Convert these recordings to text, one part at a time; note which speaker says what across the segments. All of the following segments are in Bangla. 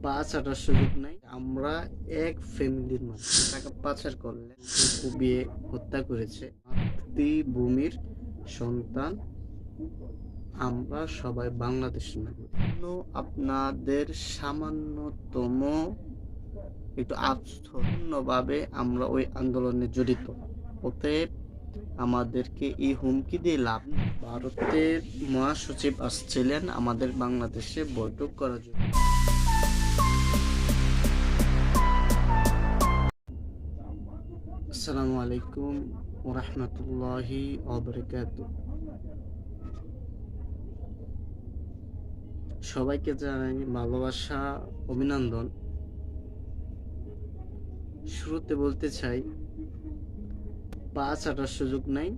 Speaker 1: পাচারের সুযোগ নাই। আমরা এক ফ্যামিলির মানুষ টাকা পাচার করলে কুপিয়ে হত্যা করেছে মাতৃভূমির সন্তান। আমরা সবাই বাংলাদেশের নাগরিক। আপনাদের সামান্যতম একটু আস্থভাবে আমরা ওই আন্দোলনে জড়িত। অতএব আমাদেরকে এই হুমকি দিয়ে লাভ নেই। ভারতের মহাসচিব আসছিলেন আমাদের বাংলাদেশে বৈঠক করার জন্য। আসসালামু আলাইকুম ওয়া রাহমাতুল্লাহি ওয়া বারাকাতুহু। সবাইকে জানাই ভালোবাসা, অভিনন্দন। শুরুতে বলতে চাই, পা চাটার সুযোগ নাই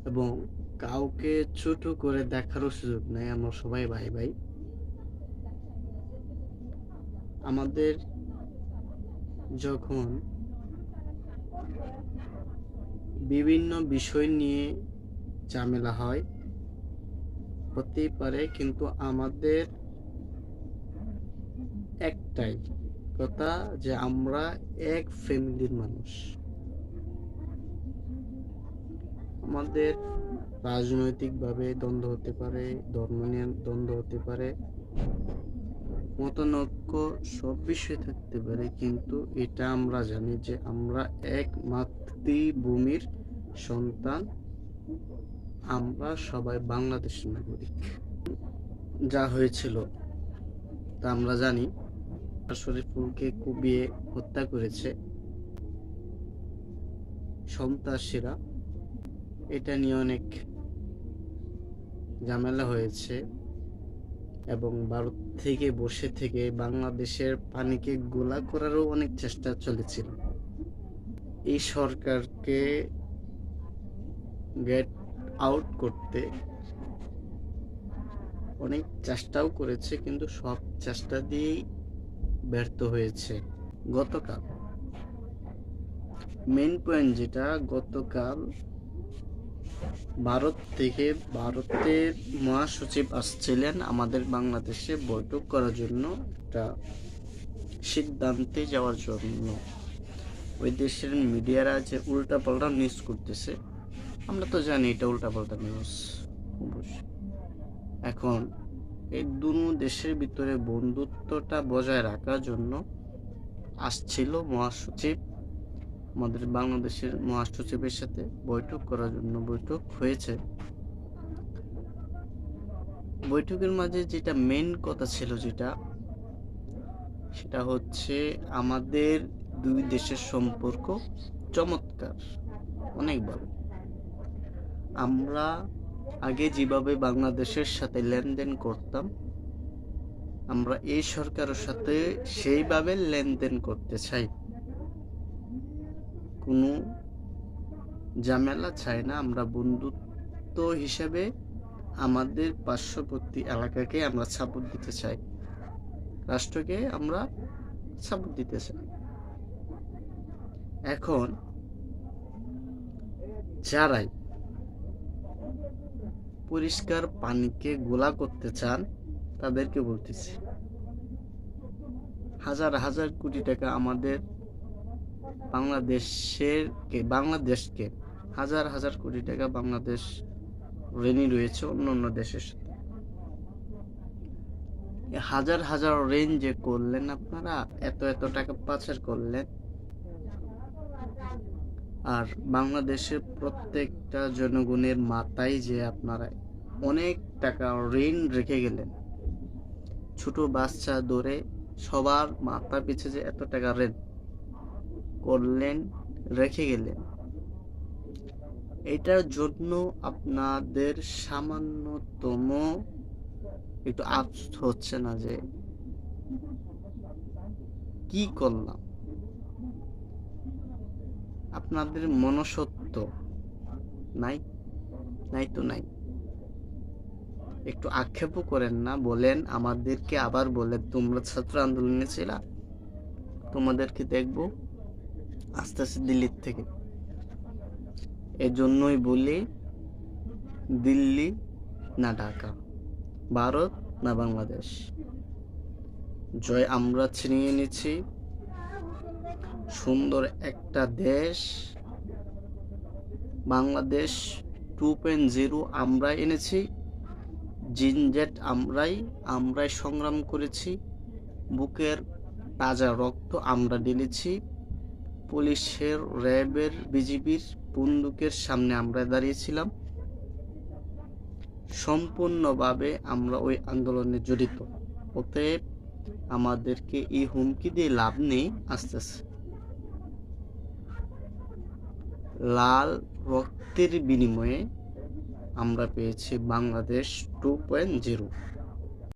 Speaker 1: এবং কাউকে ছোট করে দেখারও সুযোগ নাই। আমরা সবাই ভাই ভাই। আমাদের যখন বিভিন্ন বিষয় নিয়ে ঝামেলা হয় হতেই পারে, কিন্তু আমাদের একটাই কথা যে আমরা এক ফ্যামিলির মানুষ। আমাদের রাজনৈতিকভাবে দ্বন্দ্ব হতে পারে, ধর্ম নিয়ে দ্বন্দ্ব হতে পারে, মতানৈক্য সব বিষয় থাকতে পারে, কিন্তু এটা আমরা জানি যে আমরা এক মাতৃভূমির সন্তান। আমরা সবাই বাংলাদেশের নাগরিক। যা হয়েছিল তা আমরা জানি। শরীফুলকে কুপিয়ে হত্যা করেছে সন্ত্রাসীরা। এটা নিয়ে অনেক ঝামেলা হয়েছে এবং ভারত থেকে বসে থেকে বাংলাদেশের পানিকে গোলা করারও অনেক চেষ্টা চলেছিল। এই সরকারকে গেট আউট করতে অনেক চেষ্টাও করেছে, কিন্তু সব চেষ্টা দিয়েই ব্যর্থ হয়েছে। গতকাল মেইন পয়েন্ট যেটা, গতকাল ভারতের মহাসচিব আসছিলেন আমাদের বাংলাদেশে বৈঠক করার জন্য, একটা সিদ্ধান্তে যাওয়ার জন্য। ওই দেশের মিডিয়ারা যে উল্টাপাল্টা নিউজ করতেছে, আমরা তো জানি এটা উল্টাপাল্টা নিউজ। এখন এই দুটো দেশের ভিতরে বন্ধুত্বটা বজায় রাখার জন্য আসছিল মহাসচিব, আমাদের বাংলাদেশের মহাসচিবের সাথে বৈঠক করার জন্য। বৈঠক হয়েছে। বৈঠকের মাঝে যেটা মেইন কথা ছিল, সেটা হচ্ছে আমাদের দুই দেশের সম্পর্ক চমৎকার, অনেক ভালো। আমরা আগে যেভাবে বাংলাদেশের সাথে লেনদেন করতাম, আমরা এই সরকারের সাথে সেইভাবে লেনদেন করতে চাই। কোনো ঝামেলা চাই না। আমরা বন্ধুত্ব হিসেবে আমাদের পার্শ্ববর্তী এলাকাকে আমরা সাপোর্ট দিতে চাই, রাষ্ট্রকে আমরা সাপোর্ট দিতে চাই। এখন যারাই পরিষ্কার পানিকে গোলা করতে চান তাদেরকে বলতেছি, হাজার হাজার কোটি টাকা আমাদের বাংলাদেশকে হাজার হাজার কোটি টাকা বাংলাদেশ ঋণী রয়েছে অন্য অন্য দেশের সাথে। হাজার হাজার ঋণ যে করলেন আপনারা, এত এত টাকা পাচার করলেন, আর বাংলাদেশের প্রত্যেকটা জনগণের মাথায় যে আপনারা অনেক টাকা ঋণ রেখে গেলেন, ছোট বাচ্চা ধরে সবার মাথা পিছে যে এত টাকা ঋণ করলেন, রেখে গেলেন, এটার জন্য আপনাদের সামান্যতম একটু আফসোস হচ্ছে না যে কি করলাম? আপনাদের মনুষ্যত্ব নাই? নাই তো নাই। একটু আক্ষেপও করেন না, বলেন আমাদেরকে, আবার বলেন তোমরা ছাত্র আন্দোলনে ছিলা, তোমাদেরকে দেখবো আস্তে আস্তে দিল্লির থেকে। এজন্যই বলি, দিল্লি না ঢাকা, ভারত না বাংলাদেশ। জয় আমরা ছিনিয়ে এনেছি সুন্দর একটা দেশ, বাংলাদেশ 2.0 আমরা এনেছি। জিনজেট আমরাই সংগ্রাম করেছি, বুকের তাজা রক্ত আমরা ঢেলেছি, পুলিশের, র্যাবের, বিজিবির বন্দুকের সামনে আমরা দাঁড়িয়েছিলাম। সম্পূর্ণভাবে আমরা ওই আন্দোলনে জড়িত। অতএব আমাদেরকে এই হুমকি দিয়ে লাভ নেই। আস্তে আস্তে লাল রক্তের বিনিময়ে আমরা পেয়েছি বাংলাদেশ 2.0।